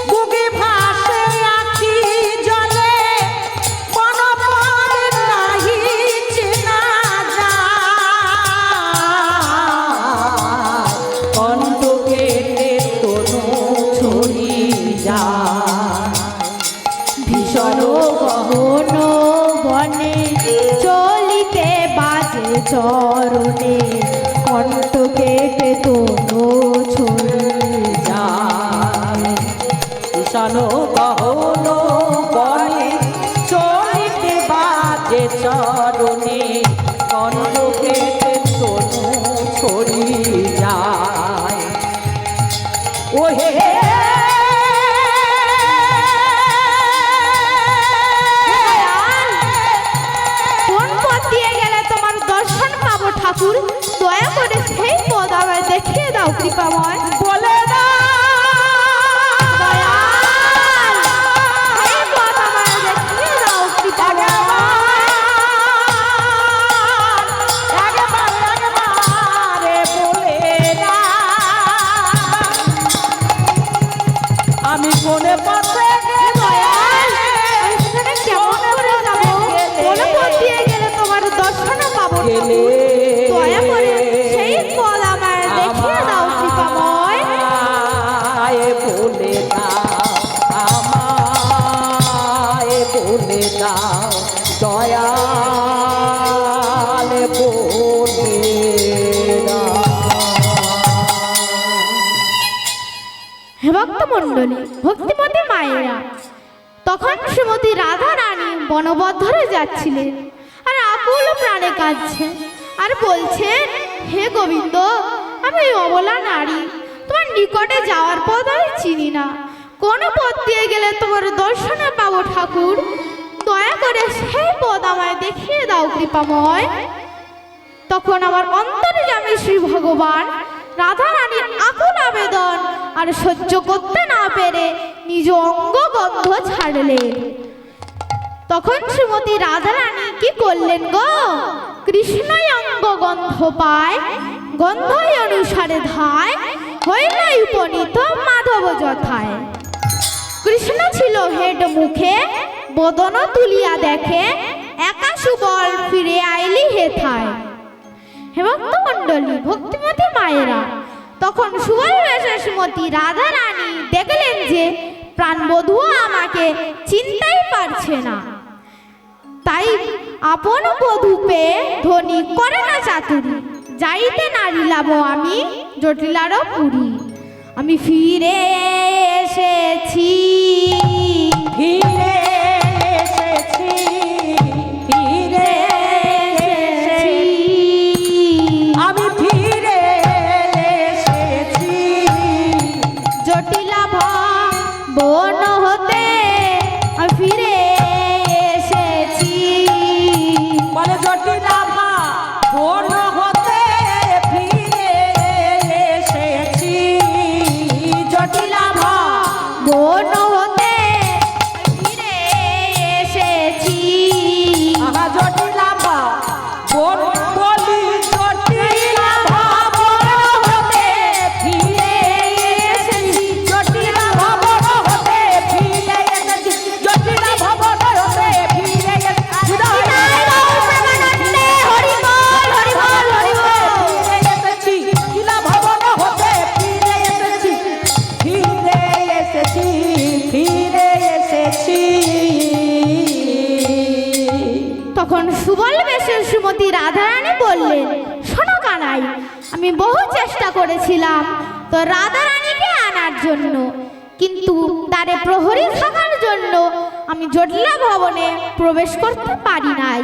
বুকে ভাসে আখি জলে বনবন নাহি চেনা যায়। কণ্ঠ কেটে তনু ছড়ি যায়। ভীষণ গহন বনে চলিতে বাজে চরণে কণ্ঠ কেটে তোলো ছড়ি যায়। ভীষণ গহন বনে চলিতে বাজে চরণে কণ্ঠ কেটে তনু ছড়ি যায়। ওহে কোন পথ দিয়ে গেলে তোমার দর্শন পাবো ঠাকুর দয়া করে সেই পথ আমায় দেখিয়ে দাও কৃপাময় বলে দয়াল, এই পথ আমায় দেখিয়ে দাও কৃপাময় মনে পড়ে দয়াল, আমি সেখানে কেমন করে যাবো? কোন পথ দিয়ে গেলে তোমার দর্শনও পাবো গেলে দয়া করে সেই পথ আমার দেখিয়ে দাও কৃপাময়। আমায় বলে দাও, আমায় বলে দাও দয়াল বলে দাও। হে ভক্তমণ্ডলী, ভক্তিমতী মায়েরা, তখন শ্রীমতী রাধা রানী বনবদ্ধরে যাচ্ছিলেন আর আকুল প্রাণে কাঁদছেন আর বলছেন, হে গোবিন্দ, আমি এই অবলা নারী, তোমার নিকটে যাওয়ার পথ আমি চিনি না। কোন পথ দিয়ে গেলে তোমার দর্শনে পাবো ঠাকুর? দয়া করে সেই পথ আমায় দেখিয়ে দাও কৃপাময়। তখন আমার অন্তর্যামী শ্রী ভগবান রাধা রানীর আকুল আবেদন আর সহ্য করতে না পেরে নিজ অঙ্গ গন্ধ ছাড়লেন। তখন শ্রীমতী রাধা রানী কি করলেন গো? কৃষ্ণই অঙ্গ গন্ধ পায়, গন্ধই অনুসারে ধায়, হইলাই উপনীত মাধব যথায়। কৃষ্ণ ছিল হেড মুখে, বদন তুলিয়া দেখে, একা সুবল ফিরে আইলি হেথায়। হে ভক্তমণ্ডলী, ভক্তিমতী মায়েরা, তখন সুবল বেশে শ্রীমতী রাধা রানী দেখলেন যে প্রাণবধূ আমাকে চিনতেই পারছে না, তাই আপন বধূ পেয়ে ধনী করে না চাতুরি, যাইতে নারী লাভ আমি জটিলারও পুরী। আমি ফিরে এসেছি, ফিরে এসেছি, ফিরে এসেছি, আমি ফিরে এসেছি জটিলা বন হতে আমি ফিরে এসেছি। বলে জটিলা বন হতে ফিরে এসেছি, জটিলা বন হতে ফিরে এসেছি। আহা জটিলা বন বলি জটিলা বন হতে ফিরে এসেছি, জটিলা ভবন হতে ফিরে এসেছি, জটিলা ভবন হতে ফিরে এসেছি, হরি বল, হরি বল, হরি বল। ফিরে এসেছি, জটিলা ভবন হতে ফিরে এসেছি, ফিরে এসেছি, ফিরে এসেছি। তখন সুবল বেশে শ্রীমতী রাধারানী বললেন, শোনো কানাই, আমি বহু চেষ্টা করেছিলাম তো রাধারানীকে আনার জন্য, কিন্তু তারে প্রহরী থাকার জন্য আমি জটিলা ভবনে প্রবেশ করতে পারি নাই।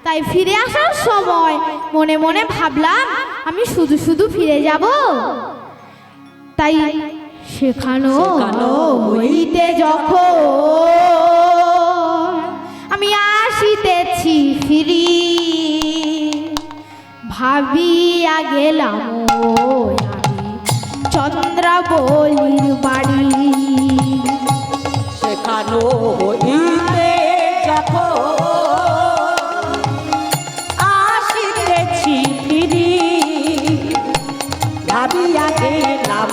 তাই ফিরে আসার সময় মনে মনে ভাবলাম আমি শুধু শুধু ফিরে যাব। তাই সেখানো হইতে যখন আমি আসিতেছি ফিরি, ভাবিয়া গেলাম আমি চন্দ্রাবলীর বাড়ি। সেখানো হইতে যখন আসিতেছি ফিরি, ভাবিয়া গেলাম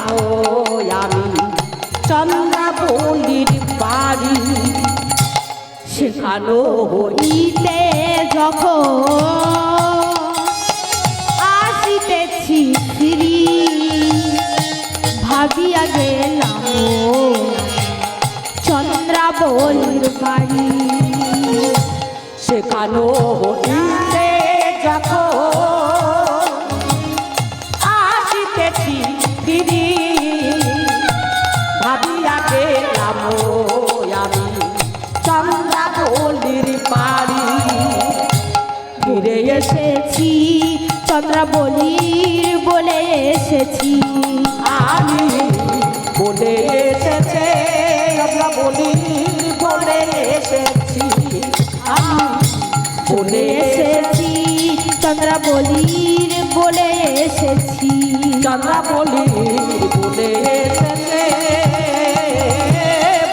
আমি চন্দ্রাবলীর বাড়ি। সেখানো ইতে যখন আসিতেছি ফিরি, ভাবিয়া গেলাম চন্দ্রাবলীর বাড়ি। সেখানো হইতে যখন আসিতেছি ফিরি, ভাবিয়া গেলাম আমি চন্দ্রাবলীর বাড়ি। ফিরে এসেছি চন্দ্রাবলীর বলে এসেছি আমি বলে এসেছে, চন্দ্রাবলীর বলে এসেছি, আমি বলে এসেছি চন্দ্রাবলীর বলে এসেছি। চন্দ্রাবলীর বলে এসেছে,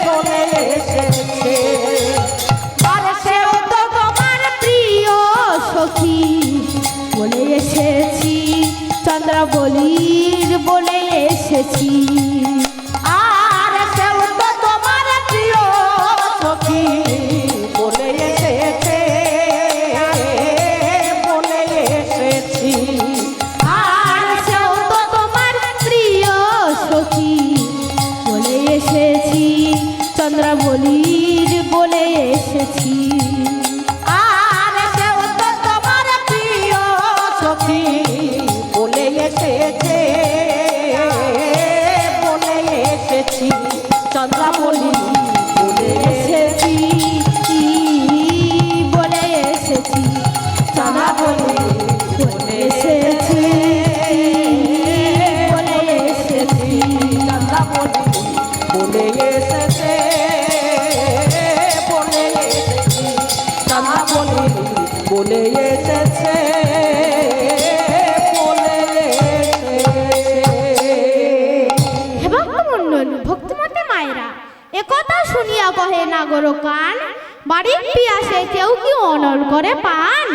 বলে এসেছে। আর সেও তো তোমার প্রিয় সখী বলে এসেছি চন্দ্রাবলীর বলে এসেছি। আর সেও তো তোমার একথা শুনিয়া কহে নাগর কান, বাড়ির পিয়াসে কেউ কি অনল করে পান?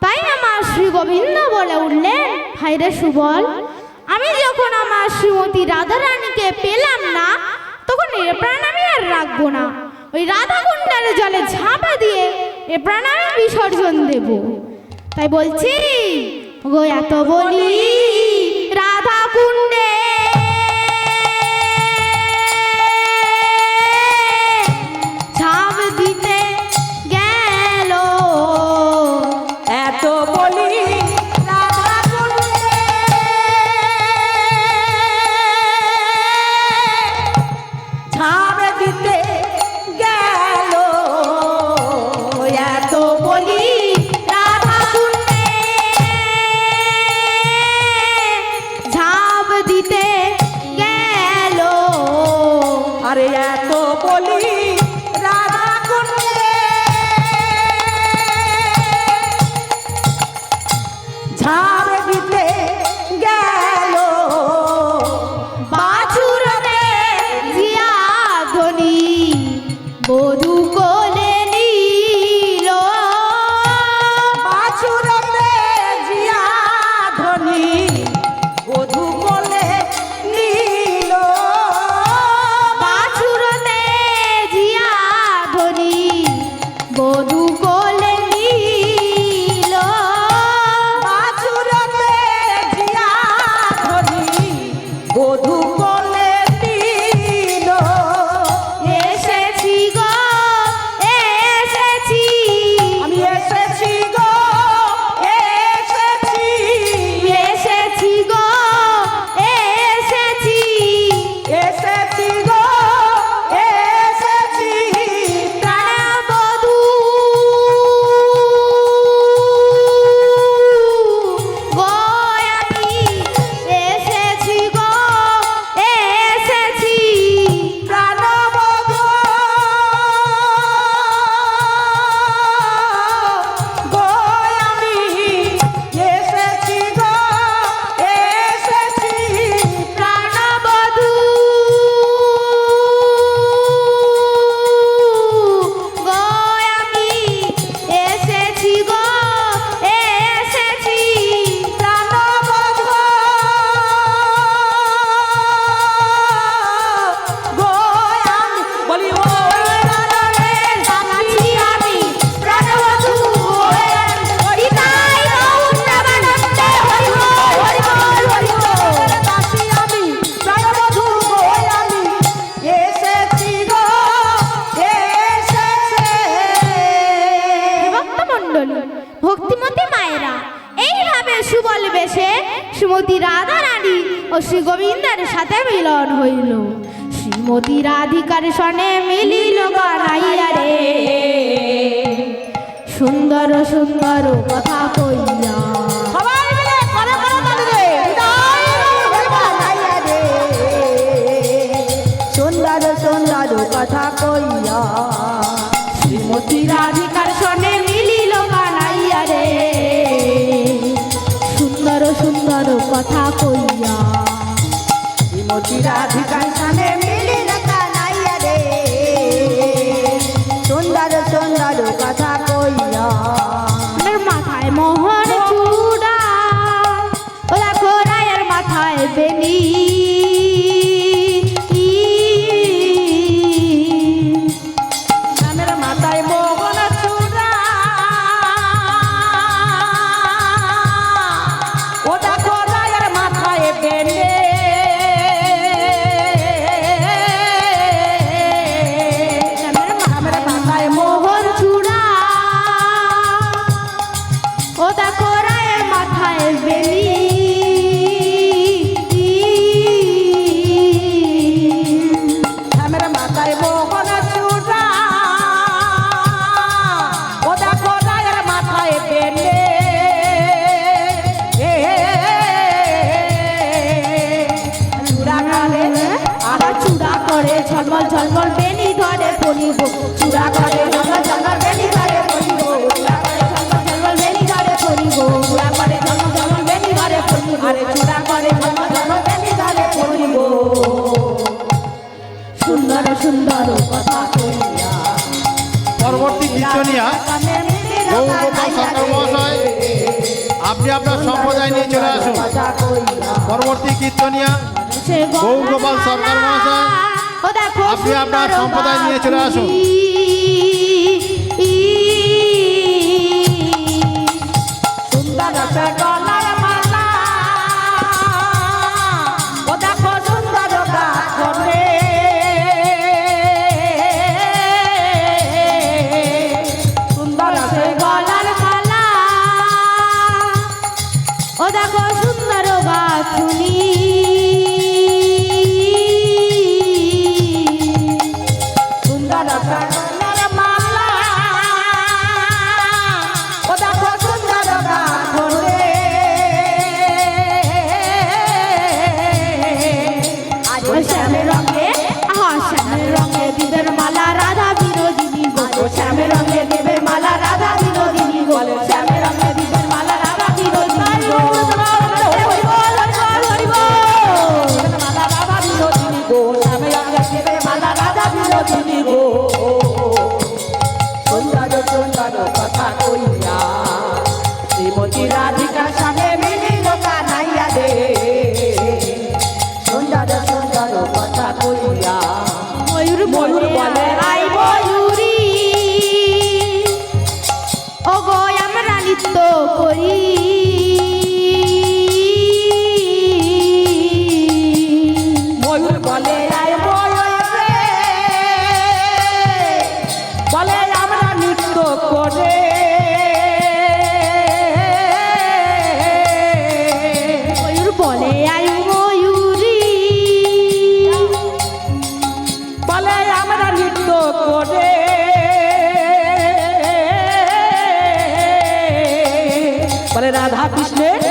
তাই আমার শ্রী গোবিন্দ বলে উঠলেন, ভাইরে সুবল, আমি যখন আমার শ্রীমতী রাধারানীকে পেলাম না, তখন এ প্রাণ আমি আর রাখবো না। ওই রাধা কুণ্ডের জলে ঝাঁপা দিয়ে এ প্রাণ আমি বিসর্জন দেব। তাই বলছি গো, এত বলি রাধা কুণ্ডে ঝাঁপ দিতে গেল, এত বলি রাধা কুণ্ডে ঝাঁপ দিতে গেল, এত বলি রাধা কুণ্ডে ঝাঁপ দিতে গেল। আরে এত বলি রাধা কুণ্ডে ঝাঁপ দিতে গেল, বাছুরতে জিয়া ধ্বনি বধূ কোলে নিল, বাছুরতে জিয়া ধ্বনি বধূ কোলে নিল, বাছুরতে জিয়া ধ্বনি বধূ কোলে নিল, বাছুরতে জিয়া ধ্বনি বধূ কোলে নিল। এসেছি গো এসেছি, আমি এসেছি গো এসেছি, এসেছি গো এসেছি, এসেছি গো এসেছি, প্রাণবধূ গো আমি এসেছি গো এসেছি, প্রাণবধূ গো আমি এসেছি গো এসেছি, প্রাণবধূ গো আমি এসেছি গো এসেছি, প্রাণবধূ গো আমি বলি ওই রাধারে যাচ্ছি আমি প্রাণবধূ হয়ে, নিতাই গৌরবানন্দে হরি বল হরি বল হরি বল। দাসী আমি প্রাণবধূ গো আমি এসেছি গো এসেছি। ভক্তমণ্ডলী, ভক্তিমতী মায়েরা, এইভাবে সুবল বেশে শ্রীমতী রাধা রানী ও শ্রী গোবিন্দের সাথে মিলন হইল। শ্রীমতী রাধিকার সনে মিলিল গানাইয়া রে, সুন্দর সুন্দর কথা কইয়া। সবাই মিলে করে করে তালি দে হৃদয় বানাইয়া রে, সুন্দর সুন্দর কথা কইয়া। শ্রীমতী রাধিকার সনে মিলিল গানাইয়া রে, সুন্দর সুন্দর কথা কইয়া। শ্রীমতী রাধিকার সামনে মিলিল কানাইয়া রে, সুন্দর সুন্দর কথা কইয়া। আমার মাথায় মোহর চূড়া, ও দেখো রায়ের মাথায় বেনি, আমার মাথায় মোহন চূড়া, ও দেখো রায়ের মাথায় বেনে, আমার মাথায় মোহর চূড়া, ও দেখো রায়ের মাথায় বেনি, আমার মাথায় মোহন চূড়া, ও দেখো রায়ের মাথায় বেনে, চূড়া কানে আবার চূড়া করে ঝলমল ঝলমল বেনি ধরে পড়িব, চূড়া করে ঝলমল ঝলমল বেনি ধরে পড়িব, চূড়া করে ঝলমল ঝলমল বেনি ধরে পড়িব, চূড়া করে ঝলমল ঝলমল বেনি ধরে পড়িব, আরে চূড়া করে ঝলমল ঝলমল বেনি ধরে পড়িব। সুন্দর সুন্দর কীর্তনিয়া গৌরগোপাল সরকার মহাশয়, আপনি আপনার সম্প্রদায় নিয়ে চলে আসুন। পরবর্তী কীর্তনিয়া গৌরগোপাল সরকার মহাশয়, ও দেখো আপনি আপনার সুন্দর সম্প্রদায় নিয়ে চলে আসুন। সুন্দর সে গলার মালা, ও দেখো সুন্দর গাছ করে। সুন্দর সে গলার মালা, ও দেখো সুন্দর গাছুনি। সুন্দর সে গলার মালা, ও দেখো সুন্দর গাছ করে। আজ শ্যামের রঙে, শ্যামের রঙে দিবের মালা রাধা বিনোদিনী গো। শ্যামের রঙে দেবের মালা রাধা বিনোদিনী গোল। শ্যামের রঙে দেবের মালা রাধা বিনোদিনী গোল। মালা রাধা বিনোদিনী গোল। শ্যামের রঙে দেবের মালা রাধা বিনোদিনী গোল। সুন্দর সুন্দর কথা কইয়া শ্রীমতী রাধিকা সামনে মিলিল কানাইয়া দে। সুন্দর সুন্দর কথা কইয়া ময়ূর ময়ূর বলে আই ময়ূরী, ও গো আমরা নৃত্য করি। ময়ূর বলে আয় ময়ূর রে, বলে আমরা নৃত্য করে। ময়ূর বলে আই ময়ূরী, বলে আমরা নৃত্য করে। বলে রাধা কৃষ্ণের